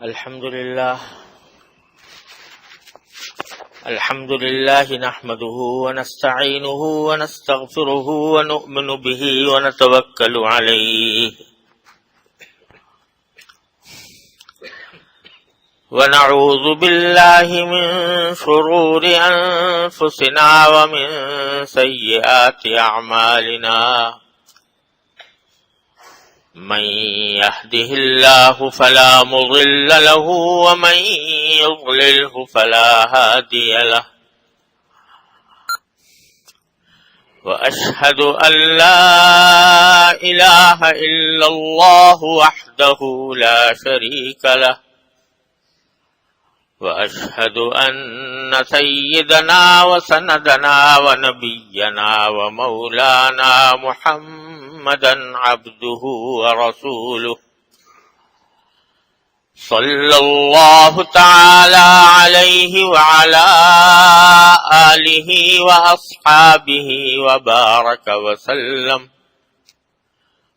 الحمد لله نحمده ونستعينه ونستغفره ونؤمن به ونتوكل عليه ونعوذ بالله من شرور أنفسنا ومن سيئات أعمالنا من يهده الله فلا مضل له ومن يضلله فلا هادي له وأشهد أن لا إله إلا الله وحده لا شريك له وأشهد أن سيدنا وسندنا ونبينا ومولانا محمدا عبده ورسوله صلى الله تعالى عليه وعلى آله وأصحابه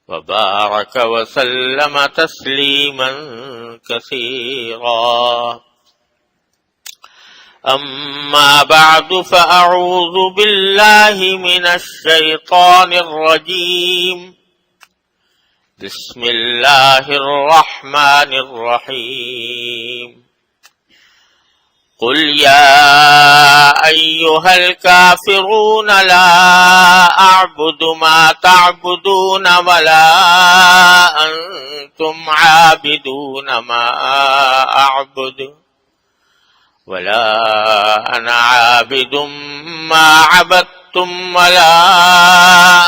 وبارك وسلم تسليما كثيرا. أما بعد فأعوذ بالله من الشيطان الرجيم. بسم الله الرحمن الرحيم. قل يا أيها الكافرون لا أعبد ما تعبدون ولا أنتم عابدون ما أعبد ولا أنا عابد ما عبدتم ولا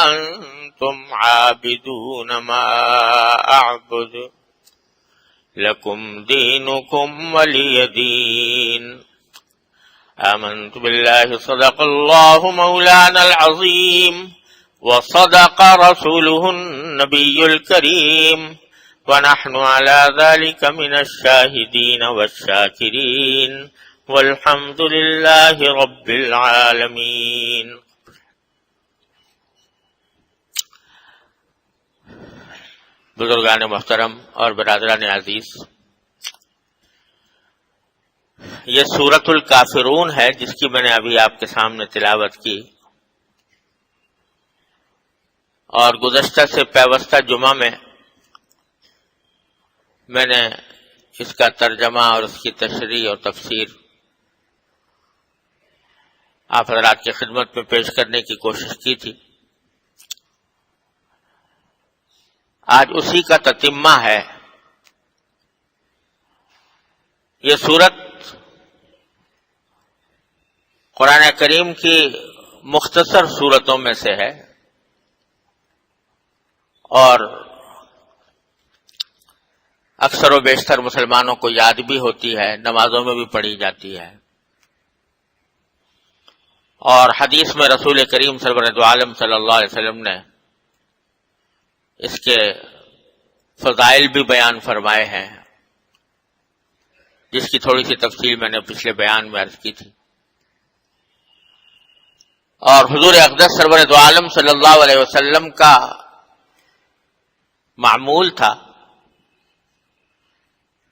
أنتم عابدون ما أعبد لكم دينكم ولي دين. آمنت بالله صدق الله مولانا العظيم وصدق رسوله النبي الكريم ونحن على ذلك من الشاهدين والشاكرين والحمد لله رب العالمین. بزرگان محترم اور برادران عزیز، یہ سورۃ الکافرون ہے جس کی میں نے ابھی آپ کے سامنے تلاوت کی، اور گزشتہ سے پیوستہ جمعہ میں نے اس کا ترجمہ اور اس کی تشریح اور تفسیر آپ حضرات کی خدمت میں پیش کرنے کی کوشش کی تھی. آج اسی کا تتمہ ہے. یہ سورت قرآن کریم کی مختصر سورتوں میں سے ہے اور اکثر و بیشتر مسلمانوں کو یاد بھی ہوتی ہے، نمازوں میں بھی پڑھی جاتی ہے، اور حدیث میں رسول کریم سرورد عالم صلی اللہ علیہ وسلم نے اس کے فضائل بھی بیان فرمائے ہیں، جس کی تھوڑی سی تفصیل میں نے پچھلے بیان میں عرض کی تھی. اور حضور اقدس سرورد عالم صلی اللہ علیہ وسلم کا معمول تھا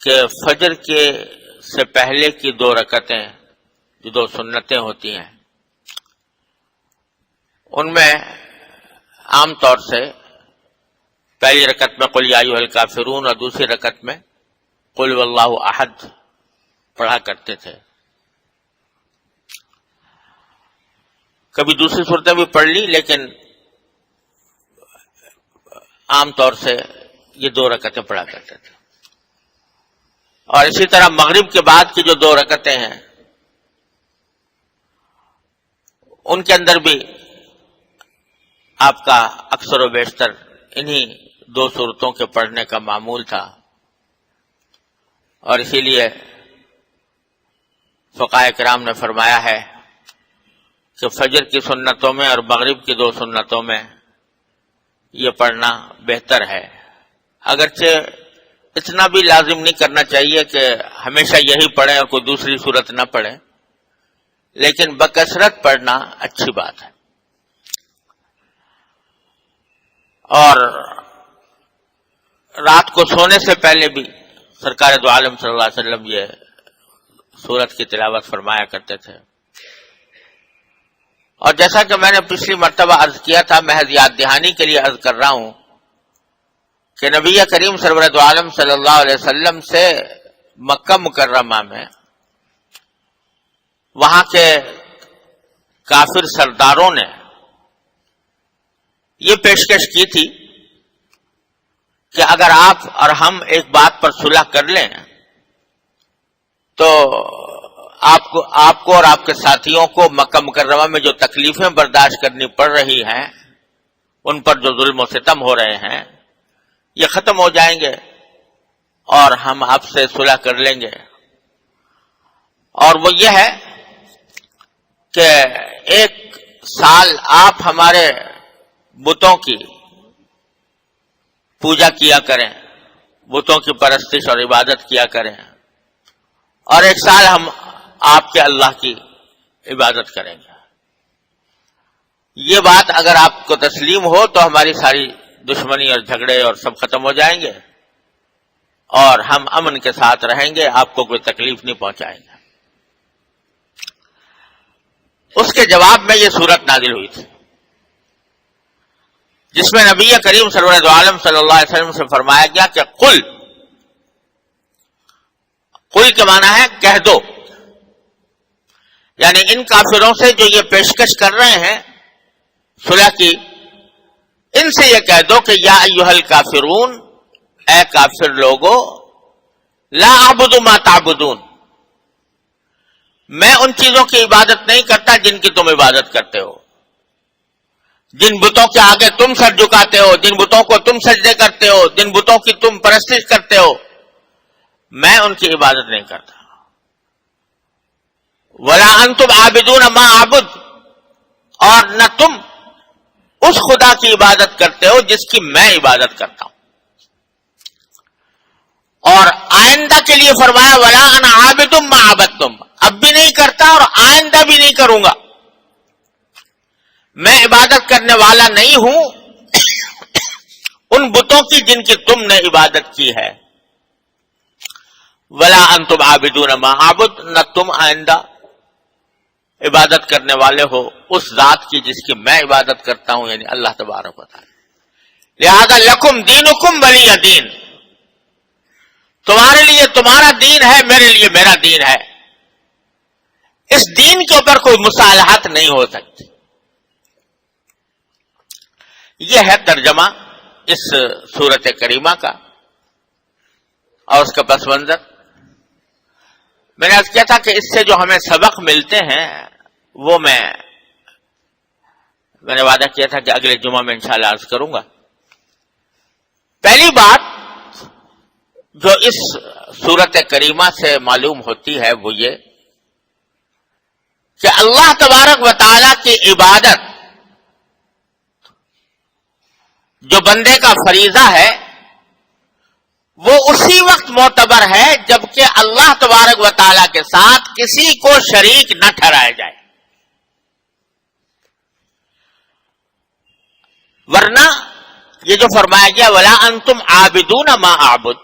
کہ فجر کے سے پہلے کی 2 رکعتیں جو 2 سنتیں ہوتی ہیں، ان میں عام طور سے پہلی رکعت میں قل یا ایھا الکافرون اور دوسری رکعت میں قل واللہ احد پڑھا کرتے تھے. کبھی دوسری صورتیں بھی پڑھ لی، لیکن عام طور سے یہ 2 رکعتیں پڑھا کرتے تھے. اور اسی طرح مغرب کے بعد کی جو 2 رکعتیں ہیں ان کے اندر بھی آپ کا اکثر و بیشتر انہی 2 صورتوں کے پڑھنے کا معمول تھا. اور اسی لیے فقہاء کرام نے فرمایا ہے کہ فجر کی سنتوں میں اور مغرب کی 2 سنتوں میں یہ پڑھنا بہتر ہے. اگرچہ اتنا بھی لازم نہیں کرنا چاہیے کہ ہمیشہ یہی پڑھیں اور کوئی دوسری صورت نہ پڑھیں، لیکن بکثرت پڑھنا اچھی بات ہے. اور رات کو سونے سے پہلے بھی سرکار دو عالم صلی اللہ علیہ وسلم یہ سورت کی تلاوت فرمایا کرتے تھے. اور جیسا کہ میں نے پچھلی مرتبہ عرض کیا تھا، محض یاد دہانی کے لیے عرض کر رہا ہوں کہ نبی کریم سرور دو عالم صلی اللہ علیہ وسلم سے مکہ مکرمہ میں وہاں کے کافر سرداروں نے یہ پیشکش کی تھی کہ اگر آپ اور ہم ایک بات پر صلح کر لیں تو آپ کو اور آپ کے ساتھیوں کو مکہ مکرمہ میں جو تکلیفیں برداشت کرنی پڑ رہی ہیں، ان پر جو ظلم و ستم ہو رہے ہیں، یہ ختم ہو جائیں گے اور ہم آپ سے صلح کر لیں گے. اور وہ یہ ہے کہ ایک سال آپ ہمارے بتوں کی پوجا کیا کریں، بتوں کی پرستش اور عبادت کیا کریں، اور ایک سال ہم آپ کے اللہ کی عبادت کریں گے. یہ بات اگر آپ کو تسلیم ہو تو ہماری ساری دشمنی اور جھگڑے اور سب ختم ہو جائیں گے اور ہم امن کے ساتھ رہیں گے، آپ کو کوئی تکلیف نہیں پہنچائیں گے. اس کے جواب میں یہ سورت نازل ہوئی تھی جس میں نبی کریم سرور دو عالم صلی اللہ علیہ وسلم سے فرمایا گیا کہ قل کے معنی ہے کہہ دو، یعنی ان کافروں سے جو یہ پیشکش کر رہے ہیں صلح کی، ان سے یہ کہہ دو کہ یا ایھا الکافرون، اے کافر لوگو، لا اعبد ما تعبدون، میں ان چیزوں کی عبادت نہیں کرتا جن کی تم عبادت کرتے ہو، جن بتوں کے آگے تم سر جھکاتے ہو، جن بتوں کو تم سجدے کرتے ہو، جن بتوں کی تم پرستش کرتے ہو، میں ان کی عبادت نہیں کرتا. ولا انتم عابدون ما اعبد، اور نہ تم اس خدا کی عبادت کرتے ہو جس کی میں عبادت کرتا ہوں. اور آئندہ کے لیے فرمایا ولا انا عابد ما عبدتم، اب بھی نہیں کرتا اور آئندہ بھی نہیں کروں گا. میں عبادت کرنے والا نہیں ہوں ان بتوں کی جن کی تم نے عبادت کی ہے. ولا انتم عابدون ما اعبد، نہ تم آئندہ عبادت کرنے والے ہو اس ذات کی جس کی میں عبادت کرتا ہوں، یعنی اللہ تبارک و تعالی. لہذا لکم دینکم ولی دین، تمہارے لیے تمہارا دین ہے، میرے لیے میرا دین ہے. اس دین کے اوپر کوئی مصالحت نہیں ہو سکتی. یہ ہے ترجمہ اس سورت کریمہ کا اور اس کا پس منظر. میں نے عرض کیا تھا کہ اس سے جو ہمیں سبق ملتے ہیں وہ میں نے وعدہ کیا تھا کہ اگلے جمعہ میں انشاءاللہ عرض کروں گا. پہلی بات جو اس سورت کریمہ سے معلوم ہوتی ہے وہ یہ کہ اللہ تبارک و تعالی کی عبادت جو بندے کا فریضہ ہے وہ اسی وقت معتبر ہے جبکہ اللہ تبارک و تعالی کے ساتھ کسی کو شریک نہ ٹھہرایا جائے. ورنہ یہ جو فرمایا گیا ولا انتم عابدون ما اعبد،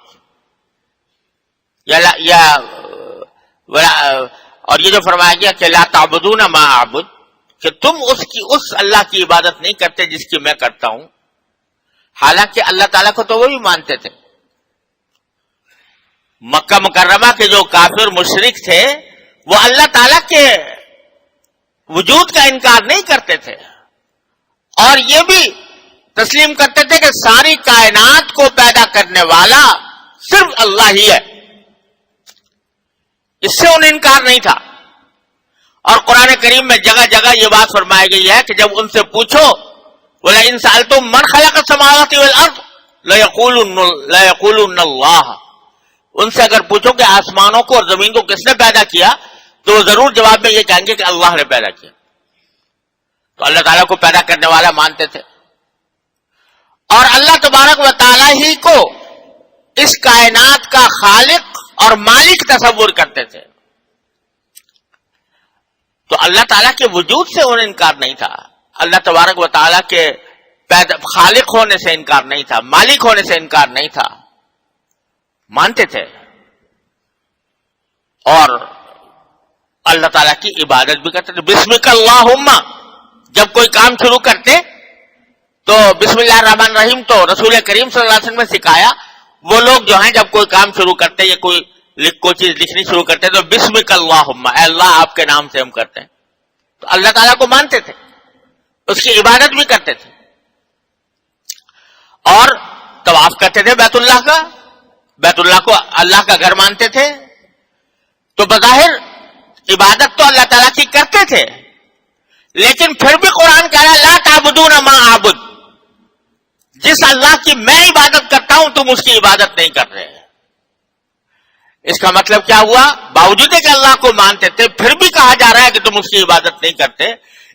اور یہ جو فرمایا گیا کہ لا تعبدون ما اعبد، کہ تم اس اللہ کی عبادت نہیں کرتے جس کی میں کرتا ہوں. حالانکہ اللہ تعالیٰ کو تو وہ بھی مانتے تھے. مکہ مکرمہ کے جو کافر مشرک تھے وہ اللہ تعالیٰ کے وجود کا انکار نہیں کرتے تھے اور یہ بھی تسلیم کرتے تھے کہ ساری کائنات کو پیدا کرنے والا صرف اللہ ہی ہے. اس سے انہیں انکار نہیں تھا. اور قرآن کریم میں جگہ جگہ یہ بات فرمائی گئی ہے کہ جب ان سے پوچھو وَلَئِن سَأَلْتُم مَّنْ خَلَقَ السَّمَاوَاتِ وَالْأَرْضَ لَيَقُولُنَّ اللَّهُ، ان سے اگر پوچھو کہ آسمانوں کو اور زمین کو کس نے پیدا کیا تو وہ ضرور جواب میں یہ کہیں گے کہ اللہ نے پیدا کیا. تو اللہ تعالیٰ کو پیدا کرنے والا مانتے تھے اور اللہ تبارک و تعالیٰ ہی کو اس کائنات کا خالق اور مالک تصور کرتے تھے. تو اللہ تعالیٰ کے وجود سے انہیں انکار نہیں تھا، اللہ تبارک و تعالیٰ کے خالق ہونے سے انکار نہیں تھا، مالک ہونے سے انکار نہیں تھا، مانتے تھے. اور اللہ تعالیٰ کی عبادت بھی کرتے تھے. بسمک اللہم جب کوئی کام شروع کرتے تو بسم اللہ الرحمن الرحیم تو رسول کریم صلی اللہ علیہ وسلم نے سکھایا. وہ لوگ جو ہیں جب کوئی کام شروع کرتے یا کوئی چیز لکھنی شروع کرتے تو بسمک اللہم، اے اللہ آپ کے نام سے ہم کرتے ہیں. تو اللہ تعالیٰ کو مانتے تھے، اس کی عبادت بھی کرتے تھے اور طواف کرتے تھے بیت اللہ کو اللہ کا گھر مانتے تھے. تو بظاہر عبادت تو اللہ تعالیٰ کی کرتے تھے، لیکن پھر بھی قرآن کہہ رہا ہے لا تعبدون ما اعبد، جس اللہ کی میں عبادت کرتا ہوں تم اس کی عبادت نہیں کر رہے. اس کا مطلب کیا ہوا؟ باوجود کہ اللہ کو مانتے تھے پھر بھی کہا جا رہا ہے کہ تم اس کی عبادت نہیں کرتے.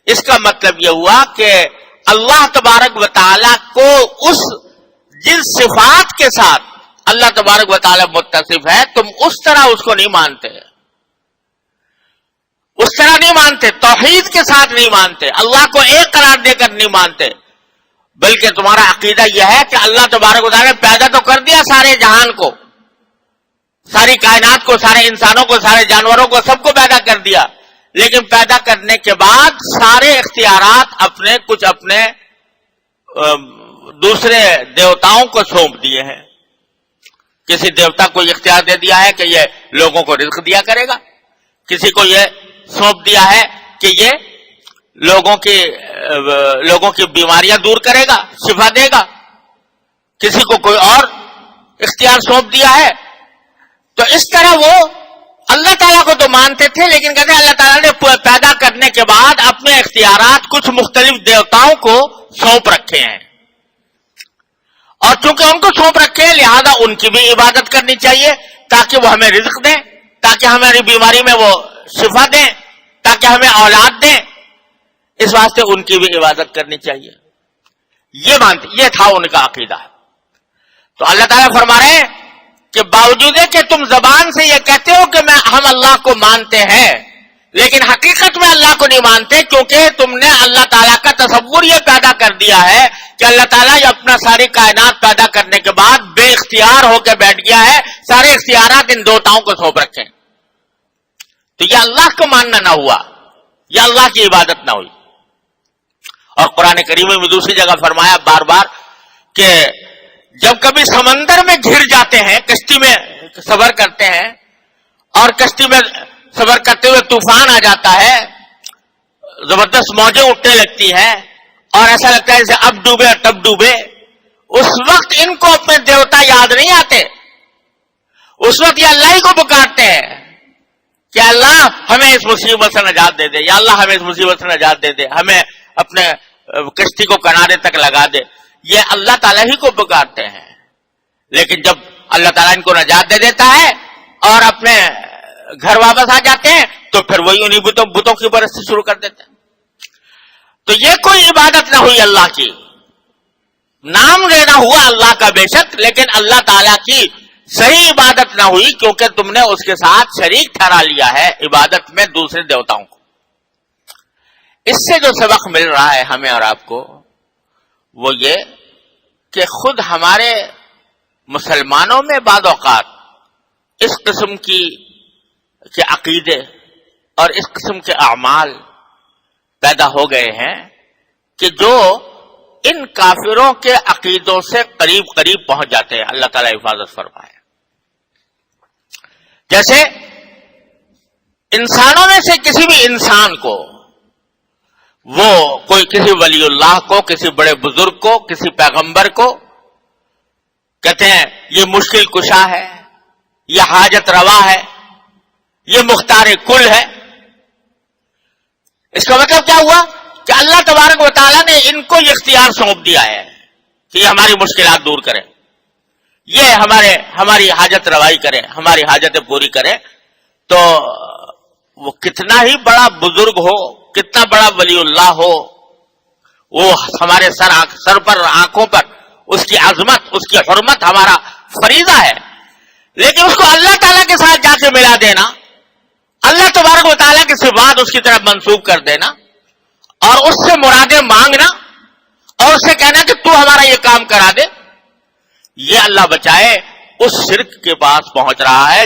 اس کا مطلب یہ ہوا کہ اللہ تبارک و تعالیٰ کو اس جن صفات کے ساتھ اللہ تبارک و تعالیٰ متصف ہے تم اس طرح اس کو نہیں مانتے، اس طرح نہیں مانتے، توحید کے ساتھ نہیں مانتے، اللہ کو ایک قرار دے کر نہیں مانتے، بلکہ تمہارا عقیدہ یہ ہے کہ اللہ تبارک و تعالیٰ نے پیدا تو کر دیا سارے جہان کو، ساری کائنات کو، سارے انسانوں کو، سارے جانوروں کو، سب کو پیدا کر دیا، لیکن پیدا کرنے کے بعد سارے اختیارات کچھ اپنے دوسرے دیوتاؤں کو سونپ دیے ہیں. کسی دیوتا کو یہ اختیار دے دیا ہے کہ یہ لوگوں کو رزق دیا کرے گا، کسی کو یہ سونپ دیا ہے کہ یہ لوگوں کی بیماریاں دور کرے گا، شفا دے گا، کسی کو کوئی اور اختیار سونپ دیا ہے. تو اس طرح وہ اللہ تعالیٰ کو تو مانتے تھے، لیکن کہتے ہیں اللہ تعالیٰ نے پیدا کرنے کے بعد اپنے اختیارات کچھ مختلف دیوتاؤں کو سونپ رکھے ہیں، اور چونکہ ان کو سونپ رکھے ہیں لہذا ان کی بھی عبادت کرنی چاہیے تاکہ وہ ہمیں رزق دیں، تاکہ ہماری بیماری میں وہ شفا دیں، تاکہ ہمیں اولاد دیں. اس واسطے ان کی بھی عبادت کرنی چاہیے. یہ تھا ان کا عقیدہ. تو اللہ تعالیٰ فرما رہے ہیں کہ باوجود کہ تم زبان سے یہ کہتے ہو کہ ہم اللہ کو مانتے ہیں، لیکن حقیقت میں اللہ کو نہیں مانتے، کیونکہ تم نے اللہ تعالیٰ کا تصور یہ پیدا کر دیا ہے کہ اللہ تعالیٰ یہ اپنا ساری کائنات پیدا کرنے کے بعد بے اختیار ہو کے بیٹھ گیا ہے، سارے اختیارات ان دیوتاؤں کو سونپ رکھے. تو یہ اللہ کو ماننا نہ ہوا، یہ اللہ کی عبادت نہ ہوئی. اور قرآن کریم میں دوسری جگہ فرمایا بار بار کہ جب کبھی سمندر میں گھر جاتے ہیں، کشتی میں سفر کرتے ہیں اور کشتی میں سفر کرتے ہوئے طوفان آ جاتا ہے، زبردست موجیں اٹھنے لگتی ہیں اور ایسا لگتا ہے جیسے اب ڈوبے اور تب ڈوبے، اس وقت ان کو اپنے دیوتا یاد نہیں آتے. اس وقت یہ اللہ ہی کو پکارتے ہیں کہ اللہ ہمیں اس مصیبت سے نجات دے دے، یا اللہ ہمیں اس مصیبت سے نجات دے دے، ہمیں اپنے کشتی کو کنارے تک لگا دے. یہ اللہ تعالیٰ ہی کو پکارتے ہیں. لیکن جب اللہ تعالیٰ ان کو نجات دے دیتا ہے اور اپنے گھر واپس آ جاتے ہیں تو پھر وہی انہیں بتوں کی پرستی شروع کر دیتے ہیں. تو یہ کوئی عبادت نہ ہوئی اللہ کی، نام لینا ہوا اللہ کا بے شک، لیکن اللہ تعالیٰ کی صحیح عبادت نہ ہوئی، کیونکہ تم نے اس کے ساتھ شریک ٹھہرا لیا ہے عبادت میں دوسرے دیوتاؤں کو. اس سے جو سبق مل رہا ہے ہمیں اور آپ کو وہ یہ کہ خود ہمارے مسلمانوں میں بعض اوقات اس قسم کے عقیدے اور اس قسم کے اعمال پیدا ہو گئے ہیں کہ جو ان کافروں کے عقیدوں سے قریب قریب پہنچ جاتے ہیں. اللہ تعالیٰ حفاظت فرمائے. جیسے انسانوں میں سے کسی بھی انسان کو وہ کوئی کسی ولی اللہ کو، کسی بڑے بزرگ کو، کسی پیغمبر کو کہتے ہیں یہ مشکل کشا ہے، یہ حاجت روا ہے، یہ مختار کل ہے. اس کا مطلب کیا ہوا کہ اللہ تبارک و تعالیٰ نے ان کو یہ اختیار سونپ دیا ہے کہ یہ ہماری مشکلات دور کرے، یہ ہماری حاجت روائی کرے، ہماری حاجتیں پوری کرے. تو وہ کتنا ہی بڑا بزرگ ہو، کتنا بڑا ولی اللہ ہو، وہ ہمارے سر پر، آنکھوں پر اس کی عظمت، اس کی حرمت ہمارا فریضہ ہے. لیکن اس کو اللہ تعالیٰ کے ساتھ جا کے ملا دینا، اللہ تبارک و تعالیٰ کی صفات اس کی طرف منسوب کر دینا اور اس سے مرادیں مانگنا اور اس سے کہنا کہ تو ہمارا یہ کام کرا دے، یہ اللہ بچائے اس شرک کے پاس پہنچ رہا ہے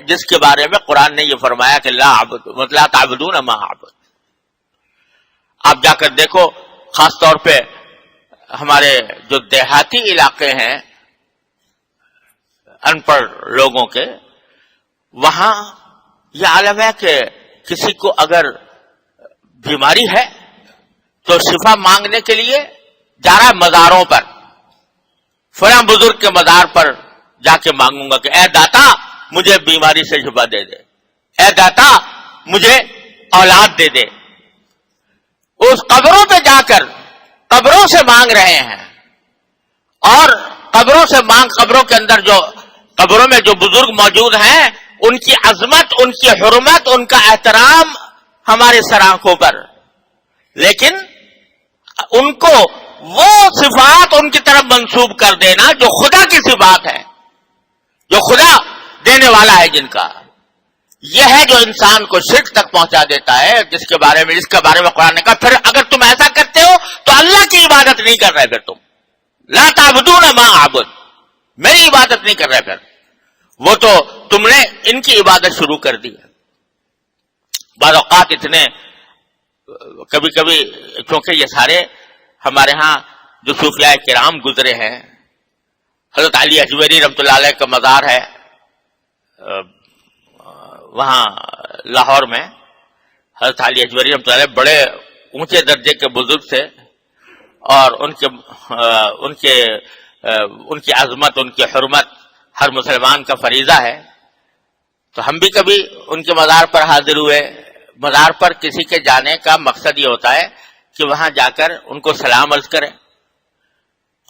جس کے بارے میں قرآن نے یہ فرمایا کہ لا تعبدون ما اعبد. آپ جا کر دیکھو خاص طور پہ ہمارے جو دیہاتی علاقے ہیں ان پڑھ لوگوں کے، وہاں یہ عالم ہے کہ کسی کو اگر بیماری ہے تو شفا مانگنے کے لیے جا رہا ہے مزاروں پر، فلاں بزرگ کے مزار پر جا کے مانگوں گا کہ اے داتا مجھے بیماری سے شفا دے دے، اے داتا مجھے اولاد دے دے. اس قبروں پہ جا کر قبروں سے مانگ رہے ہیں، اور قبروں سے قبروں کے اندر جو قبروں میں جو بزرگ موجود ہیں ان کی عظمت، ان کی حرمت، ان کا احترام ہمارے سر آنکھوں پر، لیکن ان کو وہ صفات ان کی طرف منسوب کر دینا جو خدا کی صفات ہے، جو خدا دینے والا ہے جن کا، یہ ہے جو انسان کو شرک تک پہنچا دیتا ہے، جس کے بارے میں قرآن نے کہا پھر اگر تم ایسا کرتے ہو تو اللہ کی عبادت نہیں کر رہے، پھر تم لا تعبدون ما اعبد، میری عبادت نہیں کر رہے، پھر وہ تو تم نے ان کی عبادت شروع کر دی. بعض اوقات اتنے کبھی کبھی کیونکہ یہ سارے ہمارے ہاں جو صوفیاء کرام گزرے ہیں، حضرت علی اجویری رحمۃ اللہ علیہ کا مزار ہے وہاں لاہور میں. حضرت علی اجویری رحمۃ اللہ علیہ بڑے اونچے درجے کے بزرگ تھے، اور ان کی عظمت، ان کی حرمت ہر مسلمان کا فریضہ ہے. تو ہم بھی کبھی ان کے مزار پر حاضر ہوئے. مزار پر کسی کے جانے کا مقصد یہ ہوتا ہے کہ وہاں جا کر ان کو سلام عرض کریں،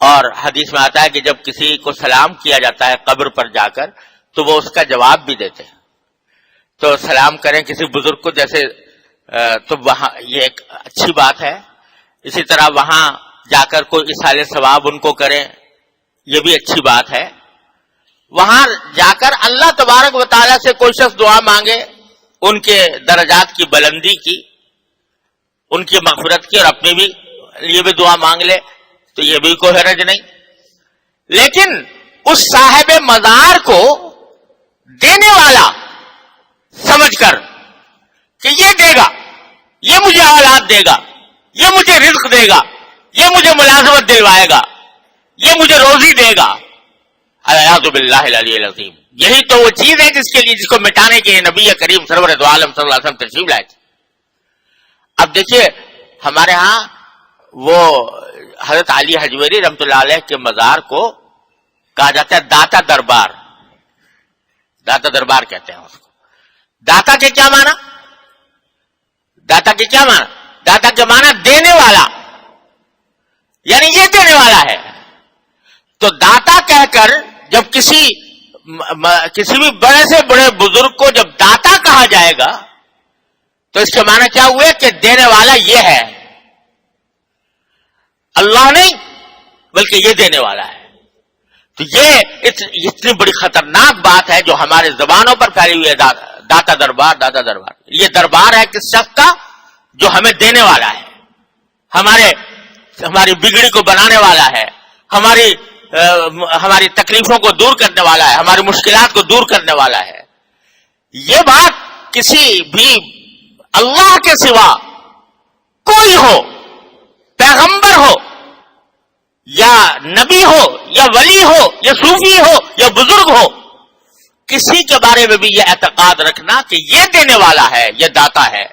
اور حدیث میں آتا ہے کہ جب کسی کو سلام کیا جاتا ہے قبر پر جا کر تو وہ اس کا جواب بھی دیتے ہیں. تو سلام کریں کسی بزرگ کو جیسے، تو وہاں یہ ایک اچھی بات ہے. اسی طرح وہاں جا کر کوئی اصالِ ثواب ان کو کریں، یہ بھی اچھی بات ہے. وہاں جا کر اللہ تبارک و تعالیٰ سے کوئی شخص دعا مانگے ان کے درجات کی بلندی کی، ان کی مغفرت کی، اور اپنے بھی لیے بھی دعا مانگ لے تو یہ بھی کوئی حرج نہیں. لیکن اس صاحب مزار کو دینے والا سمجھ کر کہ یہ دے گا، یہ مجھے اولاد دے گا، یہ مجھے رزق دے گا، یہ مجھے ملازمت دلوائے گا، یہ مجھے روزی دے گا، اعوذ باللہ العلی العظیم. یہی تو وہ چیز ہے جس کو مٹانے کے لیے نبی کریم سرور دو عالم صلی اللہ علیہ وسلم تشریف لائے تھے. اب دیکھیے ہمارے ہاں وہ حضرت علی حجویری رحمۃ اللہ علیہ کے مزار کو کہا جاتا ہے داتا دربار. داتا دربار کہتے ہیں اس کو. داتا کے کیا معنی؟ داتا کے کیا معنی؟ داتا کے معنی دینے والا، یعنی یہ دینے والا ہے. تو داتا کہہ کر جب کسی بھی بڑے سے بڑے بزرگ کو جب داتا کہا جائے گا تو اس کے معنی کیا ہوئے کہ دینے والا یہ ہے، اللہ نہیں بلکہ یہ دینے والا ہے. تو یہ اتنی بڑی خطرناک بات ہے جو ہمارے زبانوں پر پھیلی ہوئی ہے، داتا دربار، داتا دربار. یہ دربار ہے کس شخص کا جو ہمیں دینے والا ہے، ہماری بگڑی کو بنانے والا ہے، ہماری تکلیفوں کو دور کرنے والا ہے، ہماری مشکلات کو دور کرنے والا ہے. یہ بات کسی بھی اللہ کے سوا کوئی ہو، پیغمبر ہو یا نبی ہو یا ولی ہو یا صوفی ہو یا بزرگ ہو، کسی کے بارے میں بھی یہ اعتقاد رکھنا کہ یہ دینے والا ہے، یہ داتا ہے،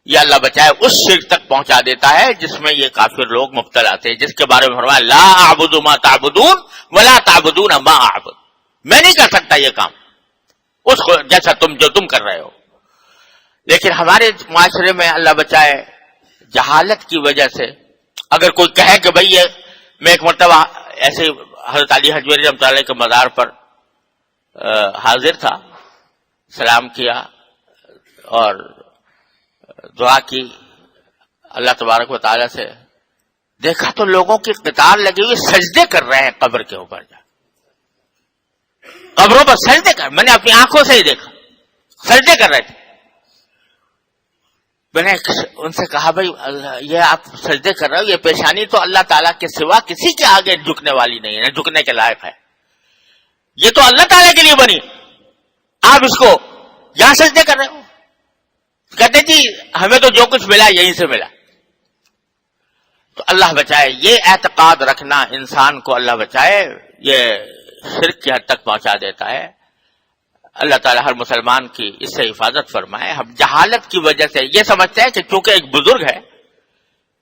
یہ اللہ بچائے اس شرک تک پہنچا دیتا ہے جس میں یہ کافر لوگ مبتلا تھے، جس کے بارے میں فرمایا لا اعبد ما تعبدون ولا تعبدون ما اعبد. میں نہیں کر سکتا یہ کام اس کو جیسا جو تم کر رہے ہو. لیکن ہمارے معاشرے میں اللہ بچائے جہالت کی وجہ سے اگر کوئی کہے کہ بھئی یہ میں ایک مرتبہ ایسے حضرت علی حجویری رحمۃ اللہ علیہ کے مزار پر حاضر تھا، سلام کیا اور دعا کی اللہ تبارک و تعالیٰ سے. دیکھا تو لوگوں کی قطار لگی ہوئی سجدے کر رہے ہیں قبر کے اوپر جا، قبروں پر سجدے کر، میں نے اپنی آنکھوں سے ہی دیکھا سجدے کر رہے تھے. میں نے ان سے کہا بھائی یہ آپ سجدے کر رہے ہو، یہ پیشانی تو اللہ تعالیٰ کے سوا کسی کے آگے جھکنے والی نہیں ہے، جھکنے کے لائق ہے. یہ تو اللہ تعالیٰ کے لیے بنی، آپ اس کو یہاں سجدے کر رہے ہو. کہتے جی ہمیں تو جو کچھ ملا یہیں سے ملا. تو اللہ بچائے، یہ اعتقاد رکھنا انسان کو اللہ بچائے یہ شرک کی حد تک پہنچا دیتا ہے. اللہ تعالیٰ ہر مسلمان کی اس سے حفاظت فرمائے. ہم جہالت کی وجہ سے یہ سمجھتے ہیں کہ چونکہ ایک بزرگ ہے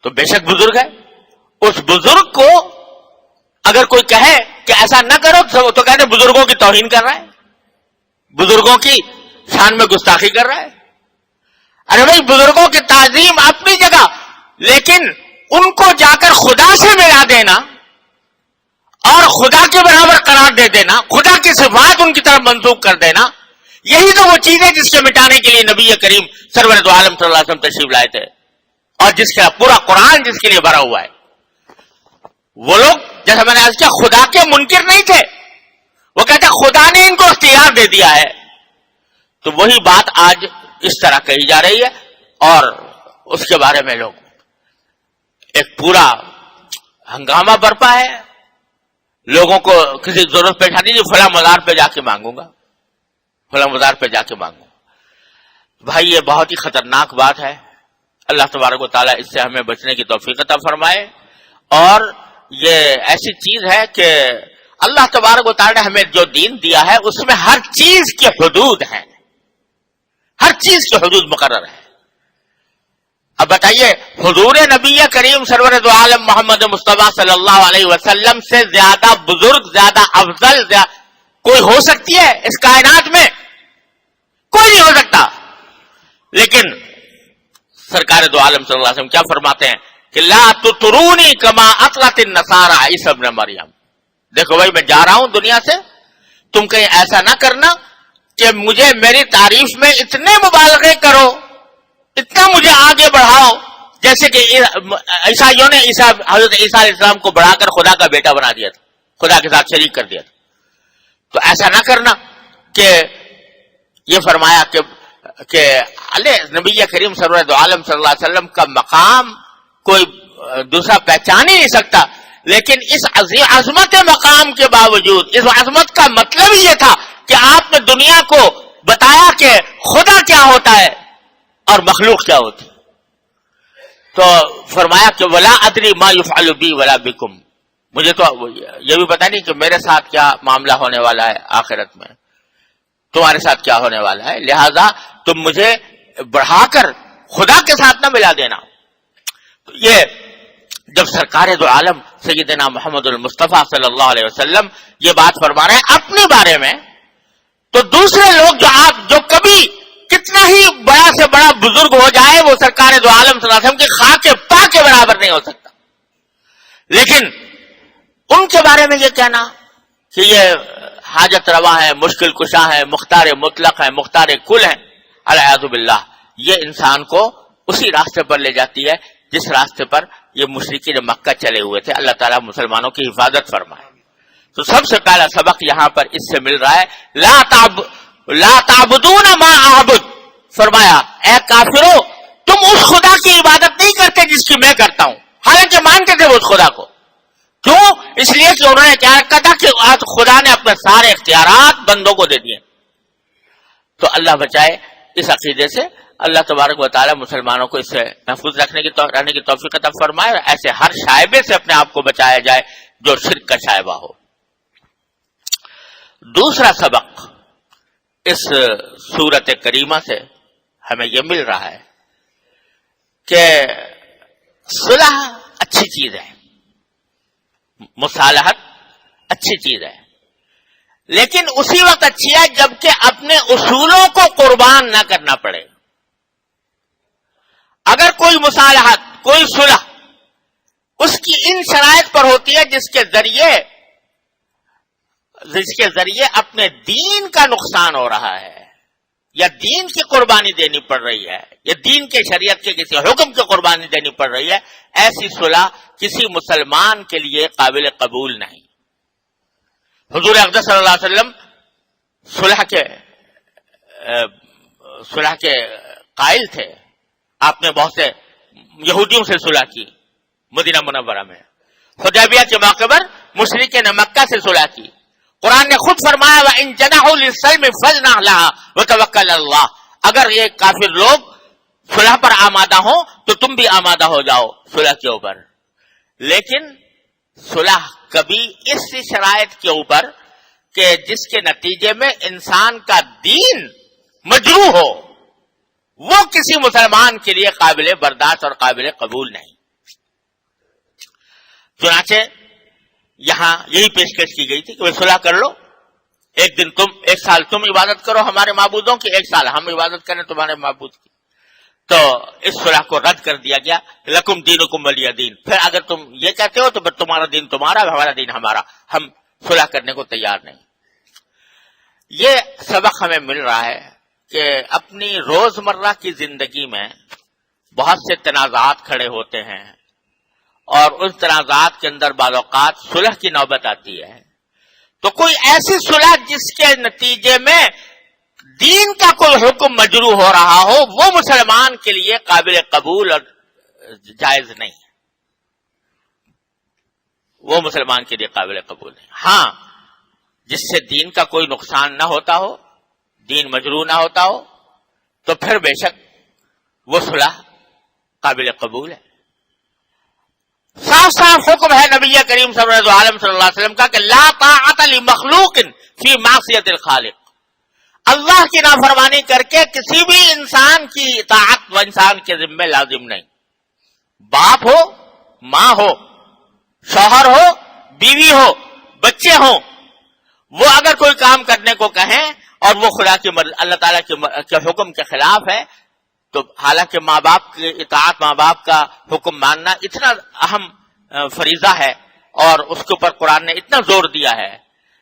تو بے شک بزرگ ہے، اس بزرگ کو اگر کوئی کہے کہ ایسا نہ کرو تو کہتے بزرگوں کی توہین کر رہا ہے، بزرگوں کی شان میں گستاخی کر رہا ہے. ارے بھائی بزرگوں کی تعظیم اپنی جگہ، لیکن ان کو جا کر خدا سے ملا دینا اور خدا کے برابر قرار دے دینا، خدا کی صفات ان کی طرف منسوخ کر دینا، یہی تو وہ چیز ہے جس کے مٹانے کے لیے نبی کریم سرور دو عالم صلی اللہ علیہ وسلم تشریف لائے تھے، اور جس کا پورا قرآن جس کے لیے بھرا ہوا ہے. وہ لوگ جیسا میں نے عرض کیا خدا کے منکر نہیں تھے، وہ کہتے خدا نے ان کو اختیار دے دیا ہے. تو وہی بات آج اس طرح کہی جا رہی ہے، اور اس کے بارے میں لوگ ایک پورا ہنگامہ برپا ہے. لوگوں کو کسی ضرورت پیش آتی ہے، فلاں مزار پہ جا کے مانگوں گا، فلاں مزار پہ جا کے مانگوں گا. بھائی یہ بہت ہی خطرناک بات ہے. اللہ تبارک و تعالیٰ اس سے ہمیں بچنے کی توفیق عطا فرمائے. اور یہ ایسی چیز ہے کہ اللہ تبارک و تعالیٰ نے ہمیں جو دین دیا ہے اس میں ہر چیز کی حدود ہیں، ہر چیز کی حدود مقرر ہے. اب بتائیے حضور نبی کریم سرور دو عالم محمد مصطفیٰ صلی اللہ علیہ وسلم سے زیادہ بزرگ، زیادہ افضل کوئی ہو سکتی ہے اس کائنات میں؟ کوئی نہیں ہو سکتا. لیکن سرکار دو عالم صلی اللہ علیہ وسلم کیا فرماتے ہیں کہ لا تطرونی کما اطرت النصارى عیسی ابن مریم. دیکھو بھائی میں جا رہا ہوں دنیا سے، تم کہیں ایسا نہ کرنا کہ مجھے میری تعریف میں اتنے مبالغے کرو، اتنا مجھے آگے بڑھاؤ جیسے کہ عیسائیوں نے حضرت عیسیٰ علیہ السلام کو بڑھا کر خدا کا بیٹا بنا دیا تھا، خدا کے ساتھ شریک کر دیا تھا. تو ایسا نہ کرنا کہ یہ فرمایا کہ نبی کریم سرور دو عالم صلی اللہ علیہ وسلم کا مقام کوئی دوسرا پہچان ہی نہیں سکتا. لیکن اس عظمت مقام کے باوجود اس عظمت کا مطلب یہ تھا کہ آپ نے دنیا کو بتایا کہ خدا کیا ہوتا ہے اور مخلوق کیا ہوتی. تو فرمایا کہ ولا ادری ما یفعل بی ولا بکم، مجھے تو یہ بھی پتا نہیں کہ میرے ساتھ کیا معاملہ ہونے والا ہے آخرت میں، تمہارے ساتھ کیا ہونے والا ہے، لہذا تم مجھے بڑھا کر خدا کے ساتھ نہ ملا دینا. تو یہ جب سرکار دو عالم سیدنا محمد المصطفیٰ صلی اللہ علیہ وسلم یہ بات فرما رہے ہیں اپنے بارے میں، تو دوسرے لوگ جو کبھی کتنا ہی بڑا سے بڑا بزرگ ہو جائے وہ سرکار دو عالم صلی اللہ علیہ وسلم کی خاک پا کے برابر نہیں ہو سکتا. لیکن ان کے بارے میں یہ کہنا کہ یہ حاجت روا ہے، مشکل کشا ہے، مختار مطلق ہے، مختار کل ہے، العیاذ باللہ، یہ انسان کو اسی راستے پر لے جاتی ہے جس راستے پر یہ مشرکین مکہ چلے ہوئے تھے. اللہ تعالیٰ مسلمانوں کی حفاظت فرمائے. تو سب سے پہلا سبق یہاں پر اس سے مل رہا ہے لا تعبدون ما اعبد. فرمایا اے کافرو تم اس خدا کی عبادت نہیں کرتے جس کی میں کرتا ہوں، حالانکہ مانتے تھے وہ اس خدا کو. کیوں؟ اس لیے کہ انہوں نے کیا رکھا تھا کہ خدا نے اپنے سارے اختیارات بندوں کو دے دیے. تو اللہ بچائے اس عقیدے سے. اللہ تبارک و تعالی مسلمانوں کو اس سے محفوظ رہنے کی توفیق عطا فرمائے، اور ایسے ہر شائبے سے اپنے آپ کو بچایا جائے جو شرک کا شائبہ ہو. دوسرا سبق اس سورت کریمہ سے ہمیں یہ مل رہا ہے کہ صلح اچھی چیز ہے، مصالحت اچھی چیز ہے، لیکن اسی وقت اچھی ہے جبکہ اپنے اصولوں کو قربان نہ کرنا پڑے. اگر کوئی مصالحت، کوئی صلح اس کی ان شرائط پر ہوتی ہے جس کے ذریعے اپنے دین کا نقصان ہو رہا ہے یا دین کی قربانی دینی پڑ رہی ہے یا دین کے شریعت کے کسی حکم کی قربانی دینی پڑ رہی ہے، ایسی صلح کسی مسلمان کے لیے قابل قبول نہیں. حضور اقدس صلی اللہ علیہ وسلم صلح کے قائل تھے. آپ نے بہت سے یہودیوں سے صلح کی مدینہ منورہ میں، حدیبیہ کے موقع پر مشرکین مکہ سے صلح کی، قرآن نے خود فرمایا وَإِن جَنَحُوا لِلسَّلْمِ فَاجْنَحْ لَهَا وَتَوَكَّلْ عَلَى اللَّهِ، اگر یہ کافر لوگ صلح پر آمادہ ہوں تو تم بھی آمادہ ہو جاؤ صلح کے اوپر، لیکن صلح کبھی اس شرائط کے اوپر کہ جس کے نتیجے میں انسان کا دین مجروح ہو، وہ کسی مسلمان کے لیے قابل برداشت اور قابل قبول نہیں۔ چنانچہ یہاں یہی پیشکش کی گئی تھی کہ وہ صلح کر لو، ایک سال تم عبادت کرو ہمارے معبودوں کی، ایک سال ہم عبادت کریں تمہارے معبود کی۔ تو اس صلح کو رد کر دیا گیا، لکم دینکم ولی دین۔ پھر اگر تم یہ کہتے ہو تو پھر تمہارا دین تمہارا، ہمارا دین ہمارا، ہم صلح کرنے کو تیار نہیں۔ یہ سبق ہمیں مل رہا ہے کہ اپنی روزمرہ کی زندگی میں بہت سے تنازعات کھڑے ہوتے ہیں، اور ان تنازعات کے اندر بعض اوقات صلح کی نوبت آتی ہے، تو کوئی ایسی صلح جس کے نتیجے میں دین کا کوئی حکم مجروح ہو رہا ہو، وہ مسلمان کے لیے قابل قبول اور جائز نہیں ہے، وہ مسلمان کے لیے قابل قبول نہیں۔ ہاں، جس سے دین کا کوئی نقصان نہ ہوتا ہو، دین مجروح نہ ہوتا ہو، تو پھر بے شک وہ صلح قابل قبول ہے۔ صاف صاف حکم ہے نبی کریم صلی اللہ علیہ وسلم کا کہ لا طاعت لمخلوق فی معصیت الخالق، اللہ کی نافرمانی کر کے کسی بھی انسان کی اطاعت و انسان کے ذمہ لازم نہیں، باپ ہو، ماں ہو، شوہر ہو، بیوی ہو، بچے ہوں، وہ اگر کوئی کام کرنے کو کہیں اور وہ خدا کی اللہ تعالیٰ کے حکم کے خلاف ہے، تو حالانکہ ماں باپ کی اطاعت، ماں باپ کا حکم ماننا اتنا اہم فریضہ ہے اور اس کے اوپر قرآن نے اتنا زور دیا ہے،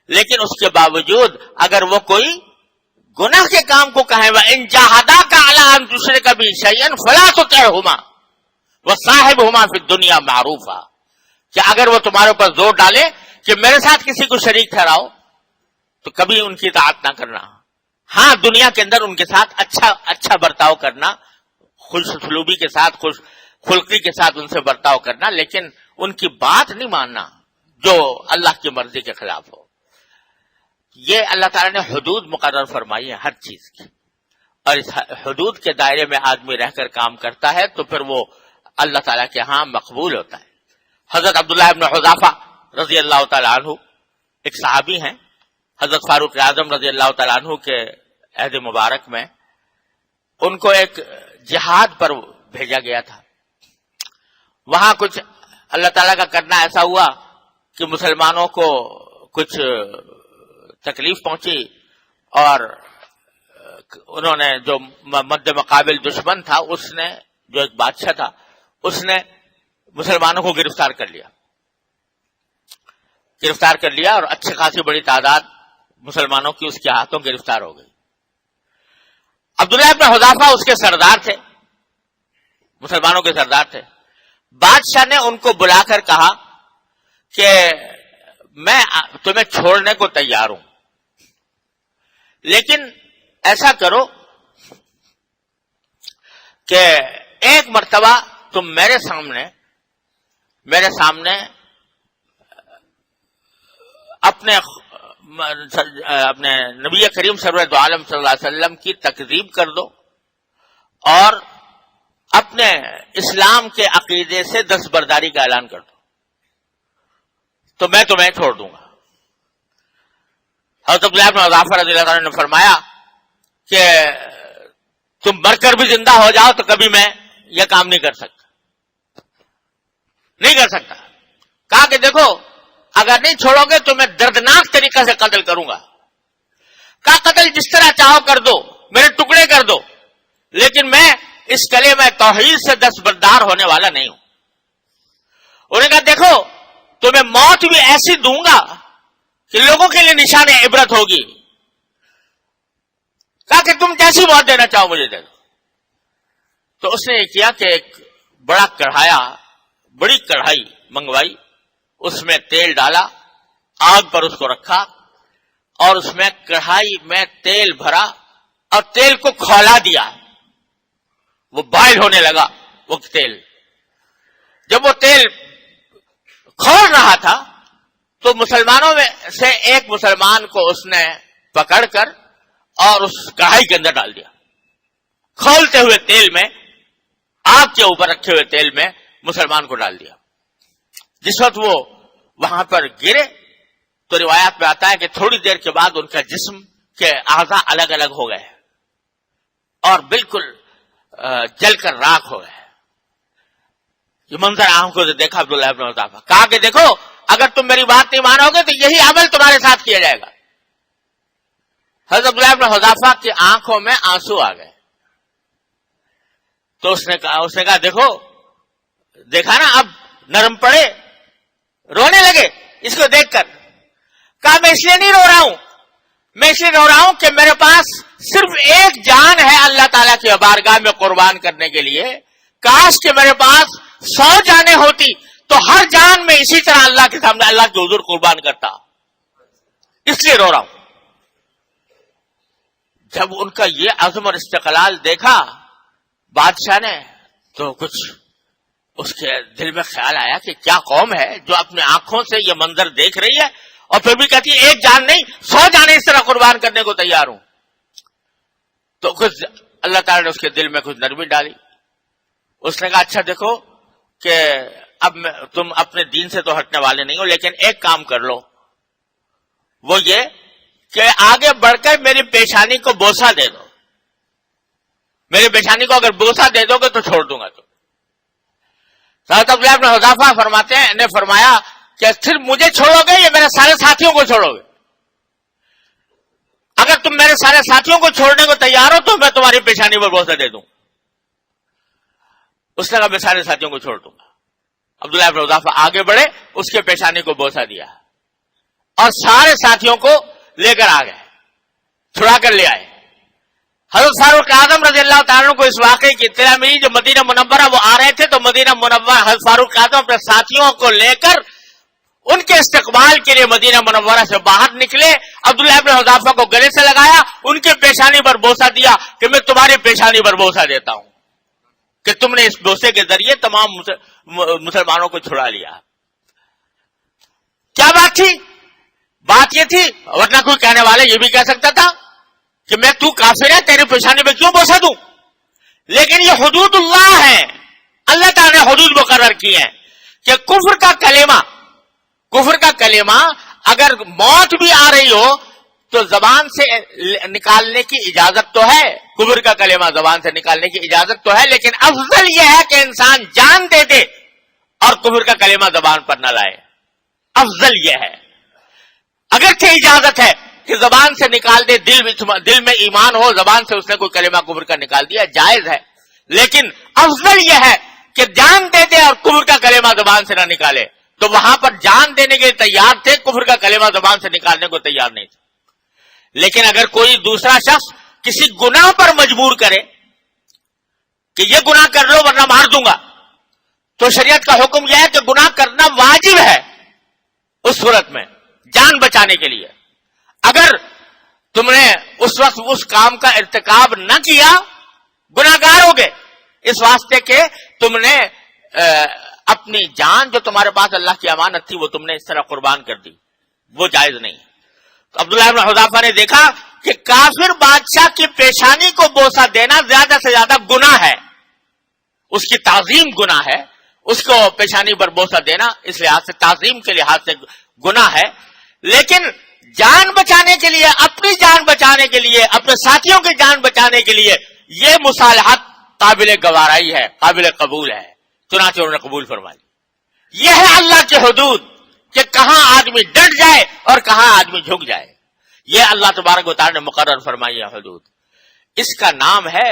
لیکن اس کے باوجود اگر وہ کوئی گناہ کے کام کو کہیں وَإِن جَاهَدَاكَ عَلَىٰ أَن تُشْرِكَ بِي شَيْئًا فَلَا تُطِعْهُمَا وَصَاحِبْهُمَا فِي الدُّنْيَا مَعْرُوفًا، کہ اگر وہ تمہارے اوپر زور ڈالے کہ میرے ساتھ کسی کو شریک ٹھہراؤ تو کبھی ان کی اطاعت نہ کرنا۔ ہاں، دنیا کے اندر ان کے ساتھ اچھا برتاؤ کرنا، خوش سلوبی کے ساتھ، خوش خلقی کے ساتھ ان سے برتاؤ کرنا، لیکن ان کی بات نہیں ماننا جو اللہ کی مرضی کے خلاف ہو۔ یہ اللہ تعالیٰ نے حدود مقرر فرمائی ہے ہر چیز کی، اور اس حدود کے دائرے میں آدمی رہ کر کام کرتا ہے تو پھر وہ اللہ تعالیٰ کے ہاں مقبول ہوتا ہے۔ حضرت عبداللہ ابن حذافہ رضی اللہ تعالیٰ عنہ ایک صحابی ہیں، حضرت فاروق اعظم رضی اللہ تعالیٰ عنہ کے عہد مبارک میں ان کو ایک جہاد پر بھیجا گیا تھا۔ وہاں کچھ اللہ تعالیٰ کا کرنا ایسا ہوا کہ مسلمانوں کو کچھ تکلیف پہنچی، اور انہوں نے جو مد مقابل دشمن تھا، اس نے، جو ایک بادشاہ تھا، اس نے مسلمانوں کو گرفتار کر لیا اور اچھی خاصی بڑی تعداد مسلمانوں کی اس کے ہاتھوں گرفتار ہو گئی۔ عبداللہ ابن حذافہ اس کے سردار تھے، مسلمانوں کے سردار تھے۔ بادشاہ نے ان کو بلا کر کہا کہ میں تمہیں چھوڑنے کو تیار ہوں، لیکن ایسا کرو کہ ایک مرتبہ تم میرے سامنے اپنے نبی کریم صلی اللہ علیہ وسلم کی تکذیب کر دو اور اپنے اسلام کے عقیدے سے دستبرداری کا اعلان کر دو، تو میں تمہیں چھوڑ دوں گا۔ حضرت عبداللہ بن حذافہ رضی اللہ عنہ نے فرمایا کہ تم مر کر بھی زندہ ہو جاؤ تو کبھی میں یہ کام نہیں کر سکتا۔ کہا کہ دیکھو، اگر نہیں چھوڑو گے تو میں دردناک طریقے سے قتل کروں گا۔ کہا قتل جس طرح چاہو کر دو، میرے ٹکڑے کر دو، لیکن میں اس کلمہ توحید سے دستبردار ہونے والا نہیں ہوں۔ انہوں نے کہا دیکھو، تمہیں موت بھی ایسی دوں گا کہ لوگوں کے لیے نشان عبرت ہوگی۔ کہا کہ تم کیسی موت دینا چاہو مجھے دے دو۔ تو اس نے یہ کیا کہ ایک بڑی کڑھائی منگوائی، اس میں تیل ڈالا، آگ پر اس کو رکھا اور اس میں کڑھائی میں تیل بھرا اور تیل کو کھولا دیا۔ وہ بائل ہونے لگا وہ تیل۔ جب وہ تیل کھول رہا تھا تو مسلمانوں میں سے ایک مسلمان کو اس نے پکڑ کر اور اس کڑھائی کے اندر ڈال دیا، کھولتے ہوئے تیل میں، آگ کے اوپر رکھے ہوئے تیل میں مسلمان کو ڈال دیا۔ جس وقت وہ وہاں پر گرے تو روایات میں آتا ہے کہ تھوڑی دیر کے بعد ان کا جسم کے اعضاء الگ الگ ہو گئے اور بالکل جل کر راکھ ہو گئے۔ یہ منظر آنکھوں سے دیکھا عبداللہ ابن حذافہ، کہا کہ دیکھو اگر تم میری بات نہیں مانو گے تو یہی عمل تمہارے ساتھ کیا جائے گا۔ حضرت عبداللہ ابن حذافہ کی آنکھوں میں آنسو آ گئے تو اس نے کہا دیکھو، دیکھا نا اب نرم پڑے، رونے لگے اس کو دیکھ کر۔ کہا میں اس لیے نہیں رو رہا ہوں، میں اس لیے رو رہا ہوں کہ میرے پاس صرف ایک جان ہے اللہ تعالیٰ کی بارگاہ میں قربان کرنے کے لیے، کاش کہ میرے پاس 100 جانیں ہوتی تو ہر جان میں اسی طرح اللہ کے سامنے اللہ کے حضور قربان کرتا، اس لیے رو رہا ہوں۔ جب ان کا یہ عزم اور استقلال دیکھا بادشاہ نے تو کچھ اس کے دل میں خیال آیا کہ کیا قوم ہے جو اپنی آنکھوں سے یہ منظر دیکھ رہی ہے اور پھر بھی کہتی ہے ایک جان نہیں 100 جانیں اس طرح قربان کرنے کو تیار ہوں۔ تو کچھ اللہ تعالیٰ نے اس کے دل میں کچھ نرمی ڈالی۔ اس نے کہا اچھا دیکھو کہ اب تم اپنے دین سے تو ہٹنے والے نہیں ہو، لیکن ایک کام کر لو، وہ یہ کہ آگے بڑھ کر میری پیشانی کو بوسہ دے دو، میری پیشانی کو اگر بوسہ دے دو گے تو چھوڑ دوں گا تم۔ حضرت عبداللہ ابن حذافہ فرماتے ہیں نے فرمایا کہ صرف مجھے چھوڑو گے یا میرے سارے ساتھیوں کو چھوڑو گے؟ اگر تم میرے سارے ساتھیوں کو چھوڑنے کو تیار ہو تو میں تمہاری پیشانی پر بوسہ دے دوں۔ اس نے کہا میں سارے ساتھیوں کو چھوڑ دوں گا۔ عبداللہ ابن حذافہ آگے بڑھے، اس کے پیشانی کو بوسہ دیا اور سارے ساتھیوں کو لے کر آ گئے، چھڑا کر لے آئے۔ حضرت فاروق اعظم رضی اللہ تعالیٰ کو اس واقعے کی اطلاع ملی، جو مدینہ منورہ وہ آ رہے تھے تو مدینہ منورہ حضرت فاروق اعظم اپنے ساتھیوں کو لے کر ان کے استقبال کے لیے مدینہ منورہ سے باہر نکلے۔ عبداللہ ابن حذافہ کو گلے سے لگایا، ان کے پیشانی پر بوسہ دیا کہ میں تمہاری پیشانی پر بوسہ دیتا ہوں کہ تم نے اس بوسے کے ذریعے تمام مسلمانوں کو چھڑا لیا۔ کیا بات تھی؟ بات یہ تھی، ورنہ کوئی کہنے والے یہ بھی کہہ سکتا تھا کہ میں تو کافر ہے تیری پیشانی میں کیوں بوسہ دوں، لیکن یہ حدود اللہ ہے، اللہ تعالیٰ نے حدود مقرر کی ہیں کہ کفر کا کلمہ اگر موت بھی آ رہی ہو تو زبان سے نکالنے کی اجازت تو ہے، کفر کا کلمہ زبان سے نکالنے کی اجازت تو ہے، لیکن افضل یہ ہے کہ انسان جان دے دے اور کفر کا کلمہ زبان پر نہ لائے۔ افضل یہ ہے، اگرچہ اجازت ہے کہ زبان سے نکال دے، دل میں ایمان ہو، زبان سے اس نے کوئی کلمہ کفر کا نکال دیا، جائز ہے، لیکن افضل یہ ہے کہ جان دے دے اور کفر کا کلمہ زبان سے نہ نکالے۔ تو وہاں پر جان دینے کے تیار تھے، کفر کا کلمہ زبان سے نکالنے کو تیار نہیں تھے۔ لیکن اگر کوئی دوسرا شخص کسی گناہ پر مجبور کرے کہ یہ گناہ کر لو ورنہ مار دوں گا، تو شریعت کا حکم یہ ہے کہ گناہ کرنا واجب ہے اس صورت میں جان بچانے کے لیے۔ اگر تم نے اس وقت اس کام کا ارتکاب نہ کیا، گناہگار ہوگے، اس واسطے کہ تم نے اپنی جان جو تمہارے پاس اللہ کی امانت تھی وہ تم نے اس طرح قربان کر دی، وہ جائز نہیں۔ تو عبداللہ ابن حذافہ نے دیکھا کہ کافر بادشاہ کی پیشانی کو بوسہ دینا زیادہ سے زیادہ گناہ ہے، اس کی تعظیم گناہ ہے، اس کو پیشانی پر بوسہ دینا اس لحاظ سے تعظیم کے لحاظ سے گناہ ہے، لیکن جان بچانے کے لیے، اپنی جان بچانے کے لیے، اپنے ساتھیوں کی جان بچانے کے لیے یہ مصالحت قابل گوارائی ہے، قابل قبول ہے، چنانچہ انہوں نے قبول فرما لی۔ یہ ہے اللہ کے حدود کہ کہاں آدمی ڈٹ جائے اور کہاں آدمی جھک جائے، یہ اللہ تبارک و تعالی نے مقرر فرمائی ہے حدود۔ اس کا نام ہے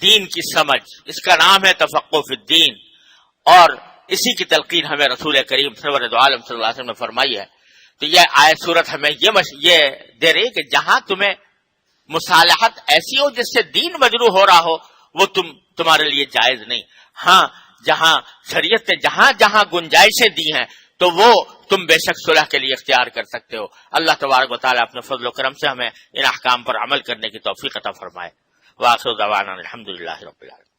دین کی سمجھ، اس کا نام ہے تفقہ فی الدین، اور اسی کی تلقین ہمیں رسول کریم سرور دو عالم صلی اللہ علیہ وسلم نے فرمائی ہے۔ تو یہ آیت صورت ہمیں یہ دے رہی کہ جہاں تمہیں مصالحت ایسی ہو جس سے دین مجروح ہو رہا ہو وہ تمہارے لیے جائز نہیں۔ ہاں جہاں شریعت نے جہاں گنجائشیں دی ہیں تو وہ تم بے شک صلح کے لیے اختیار کر سکتے ہو۔ اللہ تبارک و تعالیٰ اپنے فضل و کرم سے ہمیں ان احکام پر عمل کرنے کی توفیق عطا فرمائے۔ وآخر دعوانا الحمدللہ رب العالمین۔